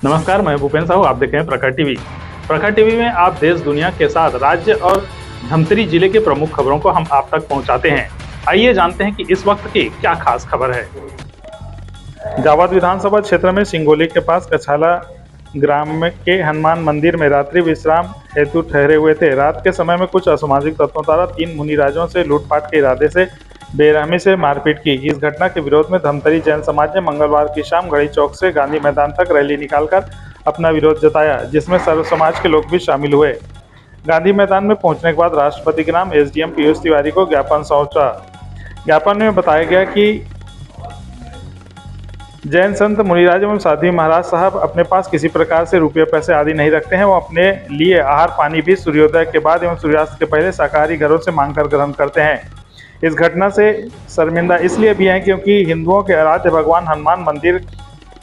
नमस्कार, मैं भूपेन साहू। आप देख रहे हैं प्रखर टीवी। प्रखर टीवी में आप देश दुनिया के साथ राज्य और धमतरी जिले के प्रमुख खबरों को हम आप तक पहुंचाते हैं। आइए जानते हैं कि इस वक्त की क्या खास खबर है। जावद विधानसभा क्षेत्र में सिंगोली के पास कछाला ग्राम के हनुमान मंदिर में रात्रि विश्राम हेतु ठहरे हुए थे। रात के समय में कुछ असामाजिक तत्वों द्वारा 3 मुनिराजों से लूटपाट के इरादे से बेरहमी से मारपीट की। इस घटना के विरोध में धमतरी जैन समाज ने मंगलवार की शाम घड़ी चौक से गांधी मैदान तक रैली निकालकर अपना विरोध जताया, जिसमें सर्व समाज के लोग भी शामिल हुए। गांधी मैदान में पहुंचने के बाद राष्ट्रपति के नाम एसडीएम पीयूष तिवारी को ज्ञापन सौंपा। ज्ञापन में बताया गया कि जैन संत मुनिराज एवं साध्वी महाराज साहब अपने पास किसी प्रकार से रुपये पैसे आदि नहीं रखते हैं। वो अपने लिए आहार पानी भी सूर्योदय के बाद एवं सूर्यास्त के पहले शाकाहारी घरों से मांगकर ग्रहण करते हैं। इस घटना से शर्मिंदा इसलिए भी हैं क्योंकि हिंदुओं के आराध्य भगवान हनुमान मंदिर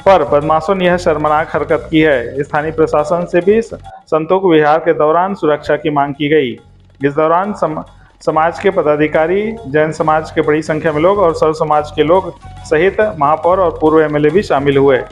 पर बदमाशों ने यह शर्मनाक हरकत की है। स्थानीय प्रशासन से भी संतों को विहार के दौरान सुरक्षा की मांग की गई। इस दौरान समाज के पदाधिकारी, जैन समाज के बड़ी संख्या में लोग और सर्व समाज के लोग सहित महापौर और पूर्व एमएलए भी शामिल हुए।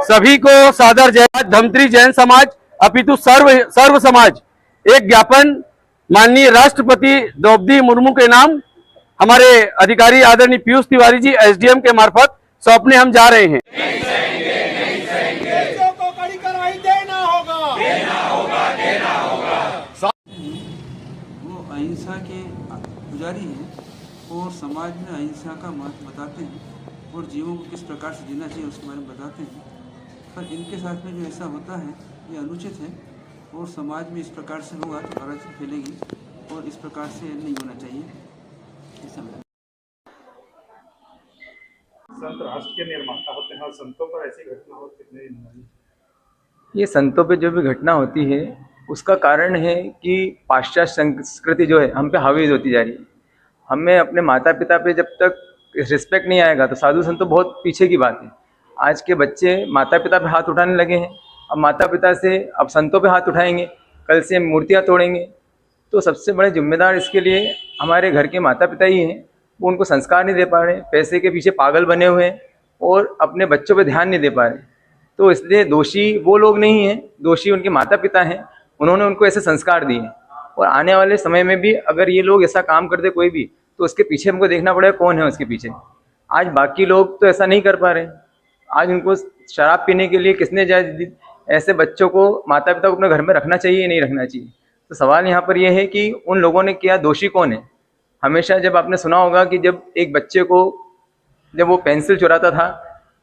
सभी को सादर जय। धमतरी जैन समाज अपितु सर्व समाज एक ज्ञापन माननीय राष्ट्रपति द्रौपदी मुर्मू के नाम हमारे अधिकारी आदरणीय पीयूष तिवारी जी एसडीएम के मार्फत सौंपने हम जा रहे हैं। को कड़ी कार्रवाई देना होगा। वो अहिंसा के पुजारी हैं और समाज में अहिंसा का महत्व बताते हैं और जीवों को किस प्रकार से जीना चाहिए उसके बारे में बताते हैं। पर इनके साथ में जो ऐसा होता है ये अनुचित है और समाज में इस प्रकार से होगा तो अराजकता फैलेगी और इस प्रकार से नहीं होना चाहिए। संत राष्ट्र के निर्माता होते हैं और संतों पर ऐसी घटना हो कितने दिन? ये संतों पे जो भी घटना होती है उसका कारण है कि पाश्चात्य संस्कृति जो है हम पे हावी होती जा रही है। हमें अपने माता पिता पे जब तक रिस्पेक्ट नहीं आएगा तो साधु संत तो बहुत पीछे की बात है। आज के बच्चे माता पिता पे हाथ उठाने लगे हैं। अब माता पिता से अब संतों पे हाथ उठाएंगे, कल से मूर्तियाँ तोड़ेंगे। तो सबसे बड़े जिम्मेदार इसके लिए हमारे घर के माता पिता ही हैं। वो उनको संस्कार नहीं दे पा रहे, पैसे के पीछे पागल बने हुए हैं और अपने बच्चों पे ध्यान नहीं दे पा रहे। तो इसलिए दोषी वो लोग नहीं हैं, दोषी उनके माता पिता हैं। उन्होंने उनको ऐसे संस्कार दिए और आने वाले समय में भी अगर ये लोग ऐसा काम करते कोई भी तो उसके पीछे हमको देखना पड़ेगा कौन है उसके पीछे। आज बाकी लोग तो ऐसा नहीं कर पा रहे। आज उनको शराब पीने के लिए किसने जाए? ऐसे बच्चों को माता पिता को अपने घर में रखना चाहिए या नहीं रखना चाहिए? तो सवाल यहाँ पर यह है कि उन लोगों ने किया, दोषी कौन है? हमेशा जब आपने सुना होगा कि जब एक बच्चे को जब वो पेंसिल चुराता था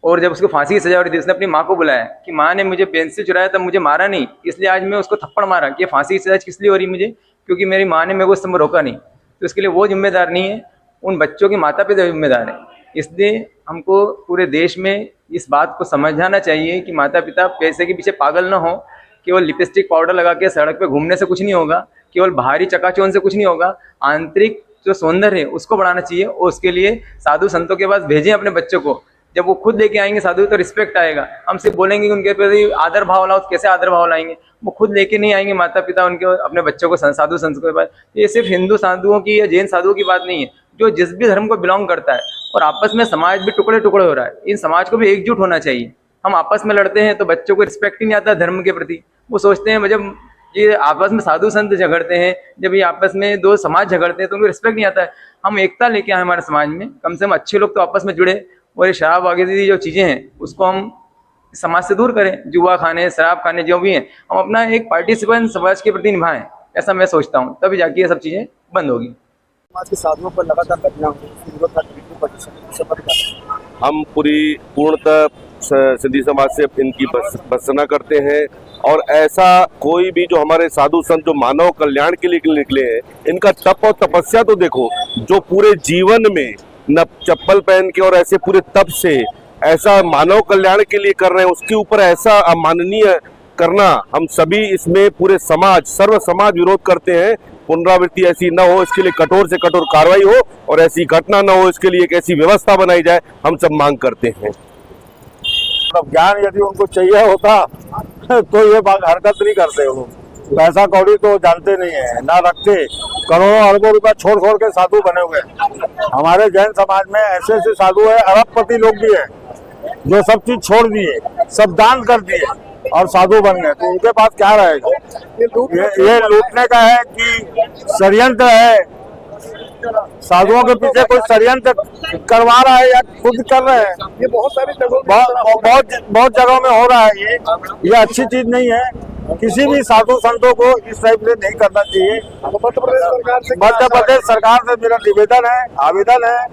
और जब उसको फांसी की सजा हो रही थी, उसने अपनी माँ को बुलाया कि माँ ने मुझे पेंसिल चुराया तब मुझे मारा नहीं, इसलिए आज मैं उसको थप्पड़ मारा कि फांसी की सजा किस लिए हो रही मुझे, क्योंकि मेरी माँ ने मेरे को उस समय रोका नहीं। तो इसके लिए वो जिम्मेदार नहीं है, उन बच्चों के माता पिता जिम्मेदार हैं। इसलिए हमको पूरे देश में इस बात को समझाना चाहिए कि माता पिता पैसे के पीछे पागल ना हो। केवल लिपस्टिक पाउडर लगा के सड़क पे घूमने से कुछ नहीं होगा, केवल बाहरी चकाचौंध से कुछ नहीं होगा। आंतरिक जो सौंदर्य है उसको बढ़ाना चाहिए और उसके लिए साधु संतों के पास भेजें अपने बच्चों को। जब वो खुद लेके आएंगे साधु तो रिस्पेक्ट आएगा। हम सिर्फ बोलेंगे कि उनके प्रति आदर भाव लाओ, कैसे आदर भाव लाएंगे? वो खुद लेके नहीं आएंगे माता पिता उनके अपने बच्चों को साधु संतों के पास। ये सिर्फ हिंदू साधुओं की या जैन साधुओं की बात नहीं है, जो जिस भी धर्म को बिलोंग करता है। और आपस में समाज भी टुकड़े टुकड़े हो रहा है, इन समाज को भी एकजुट होना चाहिए। हम आपस में लड़ते हैं तो बच्चों को रिस्पेक्ट ही नहीं आता धर्म के प्रति। वो सोचते हैं जब ये आपस में साधु संत झगड़ते हैं, जब ये आपस में दो समाज झगड़ते हैं तो उनको रिस्पेक्ट नहीं आता है। हम एकता लेके आए हमारे समाज में, कम से कम अच्छे लोग तो आपस में जुड़े, और ये शराब वगैरह जो चीज़ें हैं उसको हम समाज से दूर करें। जुआ खाने, शराब खाने जो भी हैं, हम अपना एक पार्टिसिपेंट समाज के प्रति निभाएं, ऐसा मैं सोचता हूँ। तभी जाके ये सब चीज़ें बंद होगी। समाज के साधुओं पर लगातार घटना हो, हम पूर्णतः सिंधी समाज से इनकी भर्त्सना करते हैं और ऐसा कोई भी जो हमारे साधु संत जो मानव कल्याण के लिए निकले हैं, इनका तप और तपस्या तो देखो, जो पूरे जीवन में न चप्पल पहन के और ऐसे पूरे तप से ऐसा मानव कल्याण के लिए कर रहे हैं, उसके ऊपर ऐसा अमाननीय करना, हम सभी इसमें पूरे समाज, सर्व समाज विरोध करते हैं। पुनरावृत्ति ऐसी न हो, इसके लिए कठोर से कठोर कार्रवाई हो और ऐसी घटना न हो, इसके लिए एक ऐसी व्यवस्था बनाई जाए, हम सब मांग करते हैं। ज्ञान यदि उनको चाहिए होता तो ये हरकत नहीं करते। वो पैसा कौड़ी तो जानते नहीं है, ना रखते, करोड़ों अरबों रुपया छोड़ छोड़ के साधु बने हुए। हमारे जैन समाज में ऐसे ऐसे साधु है, अरबपति लोग भी है, जो सब चीज छोड़ दिए, सब दान कर दिए और साधु बन गए। तो उनके पास क्या रहेगा? ये लूटने का है कि षड्यंत्र है? साधुओं के पीछे कोई षड्यंत्र करवा रहा है या खुद कर रहे हैं? ये बहुत सारी जगहों बहुत जगहों में हो रहा है। ये अच्छी चीज नहीं है। किसी भी साधु संतों को इस टाइप से नहीं करना चाहिए। मध्य प्रदेश सरकार से मेरा निवेदन है, आवेदन है,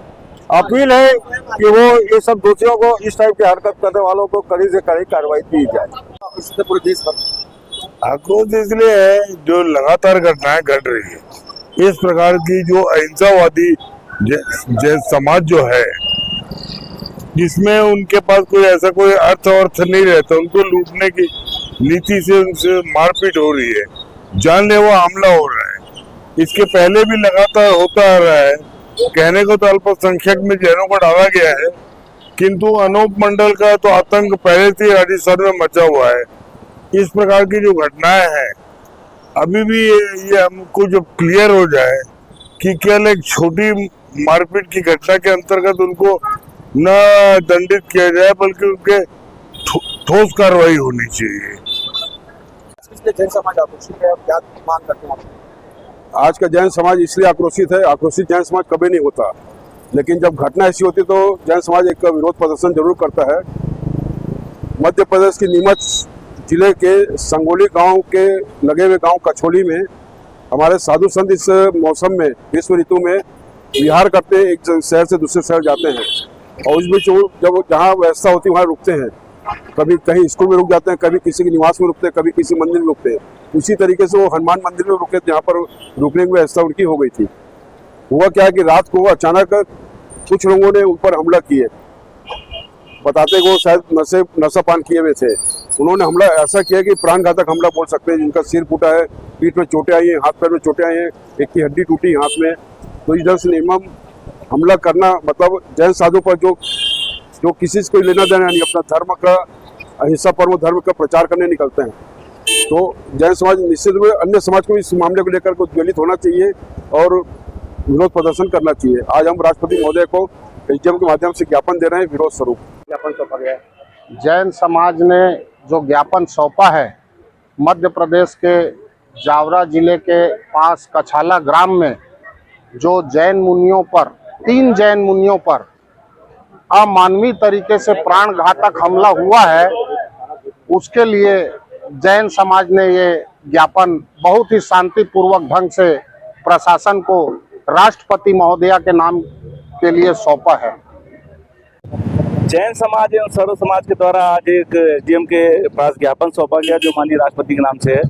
अपील है कि वो ये सब दोषियों को, इस टाइप की हरकत करने वालों को कड़ी से कड़ी कार्रवाई की जाए। इससे पूरे देश भर आक्रोश इसलिए है जो लगातार घटनाएं घट रही है। इस प्रकार की जो अहिंसावादी जैन समाज जो है, जिसमें उनके पास कोई ऐसा कोई अर्थ नहीं रहता, उनको लूटने की नीति से उनसे मारपीट हो रही है, जानलेवा हमला हो रहा है। इसके पहले भी लगातार होता आ रहा है। कहने को तो अल्पसंख्यक में जैनों को डाला गया है, किंतु अनूप मंडल का तो आतंक पहले से राजस्थान में मचा हुआ है। इस प्रकार की जो घटनाएं हैं, अभी भी ये हमको जब क्लियर हो जाए कि केवल एक छोटी मारपीट की घटना के अंतर्गत उनको न दंडित किया जाए, बल्कि उनके ठोस कार्रवाई होनी चाहिए। जैन समाज आक्रोशित है, क्या मांग करते हैं? आज का जैन समाज इसलिए आक्रोशित है। आक्रोशित जैन समाज कभी नहीं होता, लेकिन जब घटना ऐसी होती तो जैन समाज एक विरोध प्रदर्शन जरूर करता है। मध्य प्रदेश की नीमच जिले के संगोली गांव के लगे हुए गांव कछोली में हमारे साधु संत इस मौसम में, ग्रीष्म ऋतु में विहार करते, एक शहर से दूसरे शहर जाते हैं और उस बीच जब जहाँ व्यवस्था होती है वहाँ रुकते हैं। कभी कहीं स्कूल में रुक जाते हैं, कभी किसी के निवास में रुकते हैं, कभी किसी मंदिर में रुकते हैं। उसी तरीके से वो हनुमान मंदिर में रुके, जहाँ पर रुकने की व्यवस्था उनकी हो गई थी। हुआ क्या है कि रात को अचानक कुछ लोगों ने ऊपर हमला किए, बताते वो शायद नशा पान किए हुए थे। उन्होंने हमला ऐसा किया कि प्राणघातक हमला बोल सकते हैं, जिनका सिर फूटा है, पीठ में चोटें आई हैं, हाथ पैर में चोटें आई हैं, एक की हड्डी टूटी हाथ में। तो इधर से निर्मम हमला करना मतलब जैन साधु पर जो किसी से कोई लेना देना नहीं, अपना धर्म का, अहिंसा परमो धर्म का प्रचार करने निकलते हैं। तो जैन समाज निश्चित रूप से अन्य समाज को इस मामले को लेकर को ज्वलित होना चाहिए और विरोध प्रदर्शन करना चाहिए। आज हम राष्ट्रपति महोदय को एसडीएम के माध्यम से ज्ञापन दे रहे हैं, विरोध स्वरूप ज्ञापन सौंपा गया है। जैन समाज ने जो ज्ञापन सौंपा है, मध्य प्रदेश के जावरा जिले के पास कछाला ग्राम में जो जैन मुनियों पर, 3 जैन मुनियों पर अमानवीय तरीके से प्राणघातक हमला हुआ है, उसके लिए जैन समाज ने ये ज्ञापन बहुत ही शांतिपूर्वक ढंग से प्रशासन को राष्ट्रपति महोदया के नाम के लिए सौंपा है। जैन समाज एवं सर्व समाज के द्वारा आज एक एसडीएम के पास ज्ञापन सौंपा गया, जो माननीय राष्ट्रपति के नाम से है।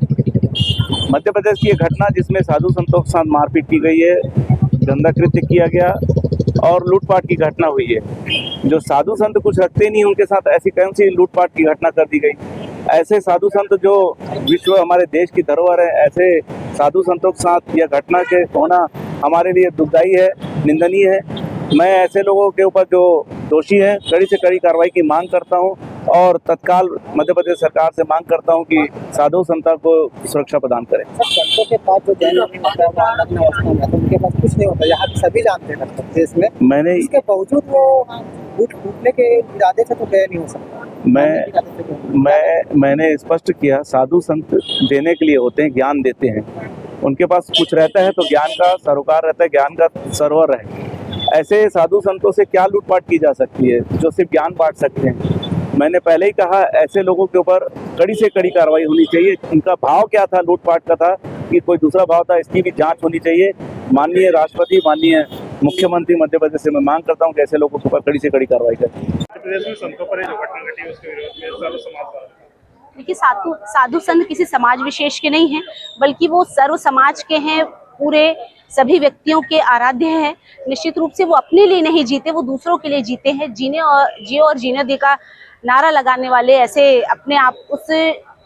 मध्य प्रदेश की एक घटना जिसमें साधु संतों के साथ मारपीट की गई है, गंदा कृत्य किया गया और लूटपाट की घटना हुई है। जो साधु संत कुछ रखते नहीं, उनके साथ ऐसी कौन सी लूटपाट की घटना कर दी गई। ऐसे साधु संत जो विश्व हमारे देश की धरोहर है, ऐसे साधु संतों के साथ यह घटना के होना हमारे लिए दुखदायी है, निंदनीय है। मैं ऐसे लोगों के ऊपर जो दोषी हैं, कड़ी से कड़ी कार्रवाई की मांग करता हूं और तत्काल मध्य प्रदेश सरकार से मांग करता हूं कि साधु संतों को सुरक्षा प्रदान करें। संतों के पास जो जैन मुनि होता है, वहाँ लगना अवस्था में तो उनके पास कुछ नहीं होता, यहाँ सभी जानते हैं मध्य प्रदेश में। मैंने इसके बावजूद वो लूटने के इरादे से तो गए नहीं हो सकता। मैंने स्पष्ट किया, साधु संत देने के लिए होते हैं, ज्ञान देते हैं। उनके पास कुछ रहता है तो ज्ञान का सरोकार रहता है, ज्ञान का सरोवर है। ऐसे साधु संतों से क्या लूटपाट की जा सकती है जो सिर्फ ज्ञान बांट सकते हैं। मैंने पहले ही कहा, ऐसे लोगों के ऊपर कड़ी से कड़ी कार्रवाई होनी चाहिए। इनका भाव क्या था, लूटपाट का था कि कोई दूसरा भाव था, इसकी भी जांच होनी चाहिए। माननीय राष्ट्रपति, माननीय मुख्यमंत्री मध्य प्रदेश से मैं मांग करता हूं कि ऐसे लोगों के ऊपर कड़ी से कड़ी कार्रवाई करें। मध्य प्रदेश में संतों पर जो घटना घटी उसके विरोध में सर्व समाज, देखिए साधु संत किसी समाज विशेष के नहीं हैं, बल्कि वो सर्व समाज के हैं, पूरे सभी व्यक्तियों के आराध्य हैं। निश्चित रूप से वो अपने लिए नहीं जीते, वो दूसरों के लिए जीते हैं। जियो और जीने दे का नारा लगाने वाले, ऐसे अपने आप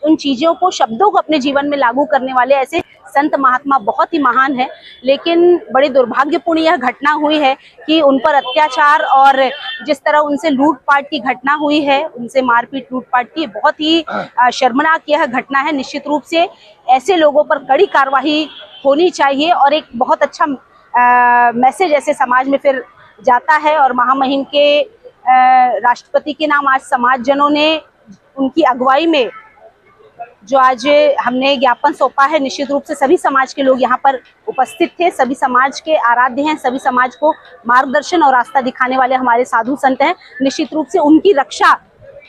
उन चीज़ों को, शब्दों को अपने जीवन में लागू करने वाले ऐसे संत महात्मा बहुत ही महान है। लेकिन बड़ी दुर्भाग्यपूर्ण यह घटना हुई है कि उन पर अत्याचार और जिस तरह उनसे लूटपाट की घटना हुई है, उनसे मारपीट लूटपाट की, बहुत ही शर्मनाक यह घटना है। निश्चित रूप से ऐसे लोगों पर कड़ी कार्रवाई होनी चाहिए और एक बहुत अच्छा मैसेज ऐसे समाज में फिर जाता है। और महामहिम के राष्ट्रपति के नाम आज समाजजनों ने उनकी अगुवाई में जो आज हमने ज्ञापन सौंपा है, निश्चित रूप से सभी समाज के लोग यहाँ पर उपस्थित थे। सभी समाज के आराध्य हैं, सभी समाज को मार्गदर्शन और रास्ता दिखाने वाले हमारे साधु संत हैं। निश्चित रूप से उनकी रक्षा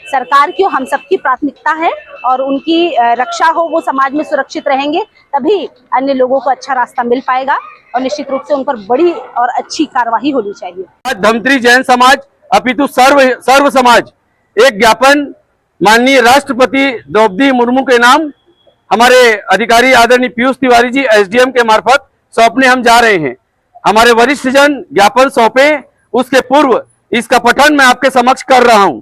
सरकार की, हम सबकी प्राथमिकता है और उनकी रक्षा हो, वो समाज में सुरक्षित रहेंगे, तभी अन्य लोगों को अच्छा रास्ता मिल पाएगा। और निश्चित रूप से उन पर बड़ी और अच्छी कार्यवाही होनी चाहिए। धमत्री जैन समाज अपितु सर्व समाज एक ज्ञापन माननीय राष्ट्रपति द्रौपदी मुर्मू के नाम हमारे अधिकारी आदरणीय पीयूष तिवारी जी एसडीएम के मार्फत सौंपने हम जा रहे हैं। हमारे वरिष्ठ जन ज्ञापन सौंपे, उसके पूर्व इसका पठन मैं आपके समक्ष कर रहा हूं।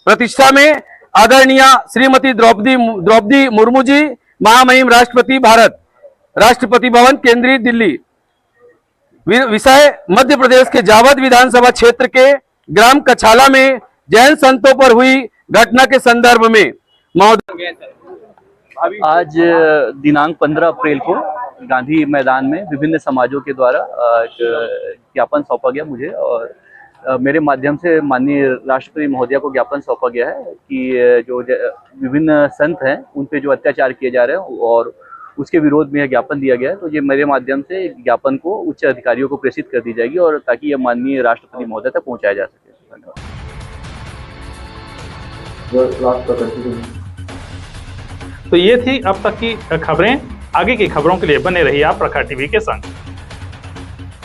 प्रतिष्ठा में आदरणीय श्रीमती द्रौपदी मुर्मू जी, महामहिम राष्ट्रपति भारत, राष्ट्रपति भवन, केंद्रीय दिल्ली। विषय मध्य प्रदेश के जावद विधानसभा क्षेत्र के ग्राम कछाला में जैन संतों पर हुई घटना के संदर्भ में महोदय, आज दिनांक 15 अप्रैल को गांधी मैदान में विभिन्न समाजों के द्वारा ज्ञापन सौंपा गया मुझे, और मेरे माध्यम से माननीय राष्ट्रपति महोदया को ज्ञापन सौंपा गया है कि जो विभिन्न संत हैं उन पे जो अत्याचार किए जा रहे हैं और उसके विरोध में यह ज्ञापन दिया गया है। तो ये मेरे माध्यम से ज्ञापन को उच्च अधिकारियों को प्रेषित कर दी जाएगी और ताकि यह माननीय राष्ट्रपति महोदय तक पहुंचाया जा सके। धन्यवाद। तो ये थी अब तक की खबरें। आगे की खबरों के लिए बने रहिए आप प्रखर टीवी के संग।